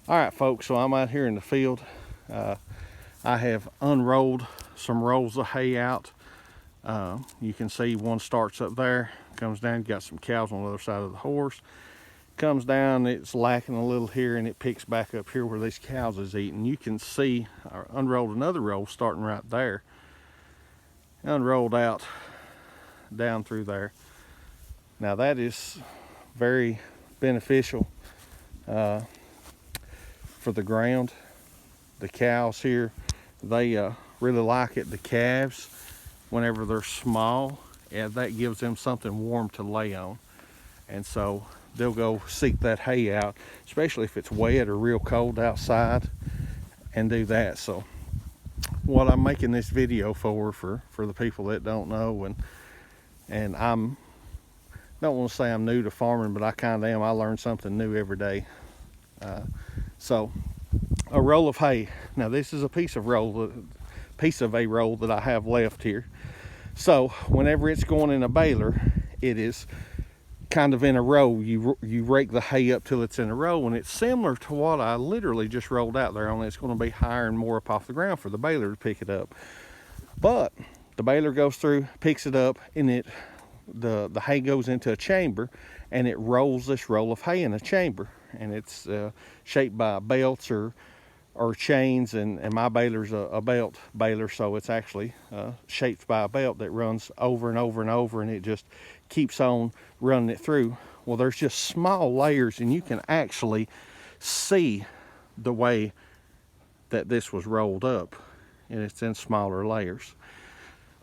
All right, folks, so I'm out here in the field. I have unrolled some rolls of hay out. You can see one starts up there, comes down, got some cows on the other side of the horse. Comes down, it's lacking a little here, and it picks back up here where these cows is eating. You can see I unrolled another roll starting right there. Unrolled out down through there. Now that is very beneficial for the ground. The cows here, they really like it. The calves, whenever they're small, that gives them something warm to lay on, and so they'll go seek that hay out, especially if it's wet or real cold outside, and do that. So what I'm making this video for the people that don't know, and I'm don't want to say I'm new to farming, but I kind of am. I learn something new every day. So a roll of hay. Now this is a piece of a roll that I have left here. So whenever it's going in a baler, it is kind of in a row. You rake the hay up till it's in a row, and it's similar to what I literally just rolled out there, only it's going to be higher and more up off the ground for the baler to pick it up. But the baler goes through, picks it up, and the hay goes into a chamber, and it rolls this roll of hay in a chamber, and it's shaped by belts or chains, and my baler's a belt baler, so it's actually shaped by a belt that runs over and over and over, and it just keeps on running it through. Well, there's just small layers, and you can actually see the way that this was rolled up, and it's in smaller layers.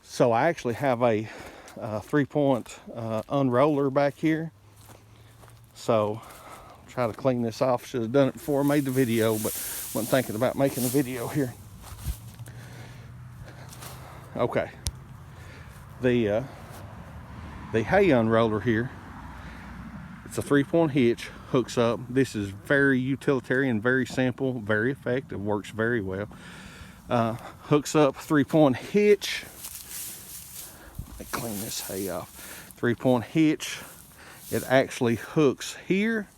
So I actually have a 3-point unroller back here. So try to clean this off. Should have done it before I made the video, but wasn't thinking about making a video here. Okay, the hay unroller here, it's a 3-point hitch, hooks up. This is very utilitarian, very simple, very effective, works very well. Hooks up, 3-point hitch. Let me clean this hay off. 3-point hitch. It actually hooks here,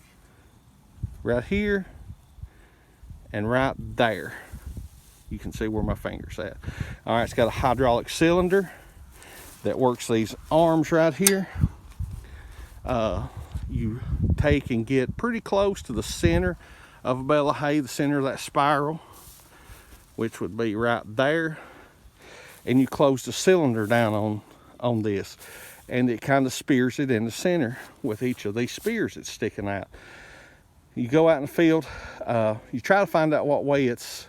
right here, and right there. You can see where my finger's at. All right, it's got a hydraulic cylinder that works these arms right here. You take and get pretty close to the center of a bale of hay, the center of that spiral, which would be right there, and you close the cylinder down on this, and it kind of spears it in the center with each of these spears that's sticking out. You go out in the field, you try to find out what way it's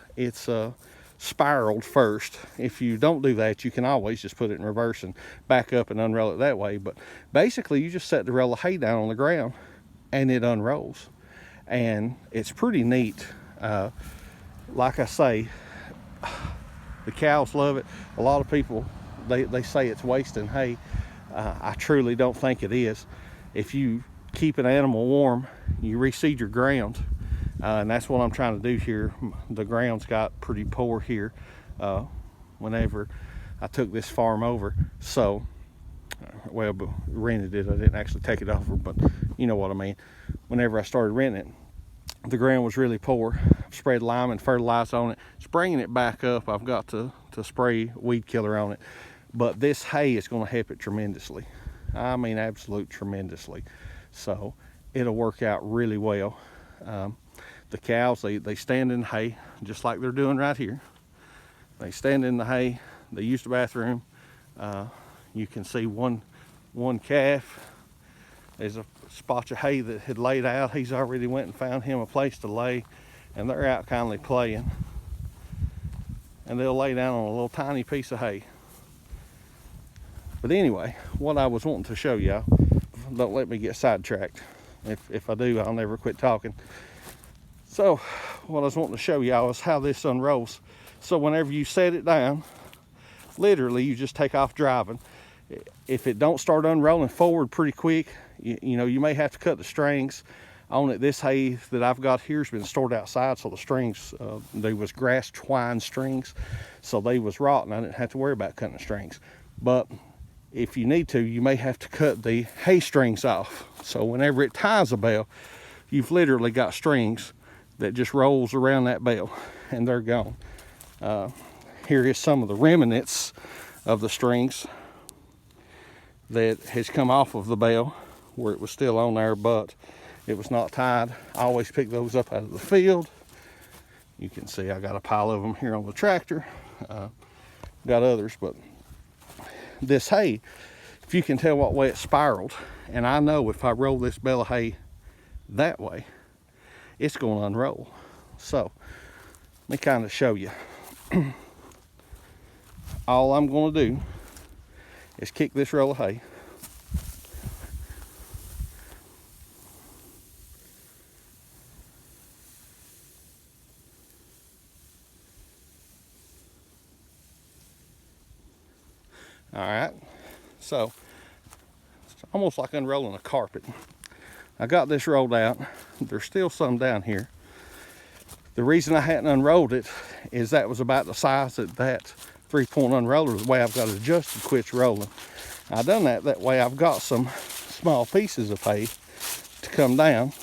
spiraled first. If you don't do that, you can always just put it in reverse and back up and unroll it that way. But basically, you just set the roll of hay down on the ground, and it unrolls, and it's pretty neat. Like I say, the cows love it. A lot of people, they say it's wasting hay. I truly don't think it is. If you keep an animal warm, you reseed your ground, and that's what I'm trying to do here. The ground's got pretty poor here whenever I took this farm over. So, well, rented it. I didn't actually take it over, but you know what I mean. Whenever I started renting it, the ground was really poor. I've sprayed lime and fertilizer on it. Springing it back up, I've got to spray weed killer on it. But this hay is going to help it tremendously. I mean, absolute tremendously. So it'll work out really well. The cows, they stand in the hay just like they're doing right here. They stand in the hay. They use the bathroom. You can see one calf. There's a spot of hay that had laid out. He's already went and found him a place to lay, and they're out kindly playing. And they'll lay down on a little tiny piece of hay. But anyway, what I was wanting to show y'all, don't let me get sidetracked. If I do, I'll never quit talking. So what I was wanting to show y'all is how this unrolls. So whenever you set it down, literally you just take off driving. If it don't start unrolling forward pretty quick, you know, you may have to cut the strings on it. This hay that I've got here has been stored outside, so the strings, they was grass twine strings, so they was rotten. I didn't have to worry about cutting the strings. But if you need to, you may have to cut the hay strings off. So whenever it ties a bale, you've literally got strings that just rolls around that bale, and they're gone. Here is some of the remnants of the strings that has come off of the bale where it was still on there, but it was not tied. I always pick those up out of the field. You can see I got a pile of them here on the tractor. Got others, but this hay, if you can tell what way it spiraled, and I know if I roll this bale of hay that way, it's going to unroll. So let me kind of show you. All I'm going to do is kick this roll of hay. All right, so it's almost like unrolling a carpet. I got this rolled out. There's still some down here. The reason I hadn't unrolled it is that was about the size that 3-point unroller, the way I've got it adjusted, quits rolling. I done that way I've got some small pieces of hay to come down,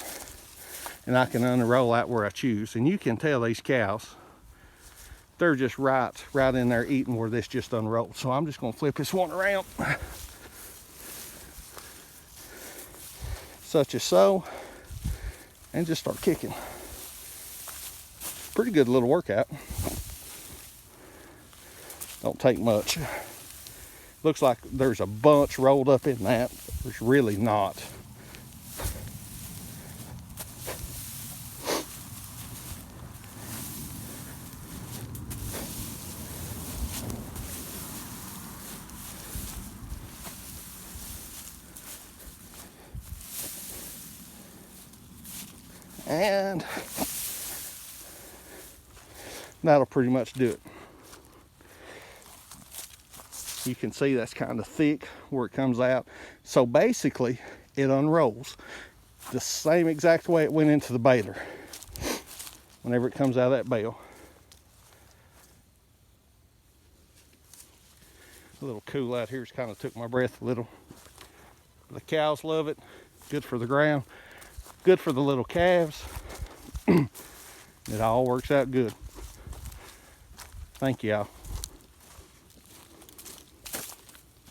and I can unroll out where I choose. And you can tell these cows, they're just right in there eating where this just unrolled. So I'm just gonna flip this one around, such as so, and just start kicking. Pretty good little workout. Don't take much. Looks like there's a bunch rolled up in that. There's really not. And that'll pretty much do it. You can see that's kind of thick where it comes out. So basically it unrolls the same exact way it went into the baler whenever it comes out of that bale. A little cool out here has kind of took my breath a little. The cows love it. Good for the ground. Good for the little calves. It all works out good. Thank y'all.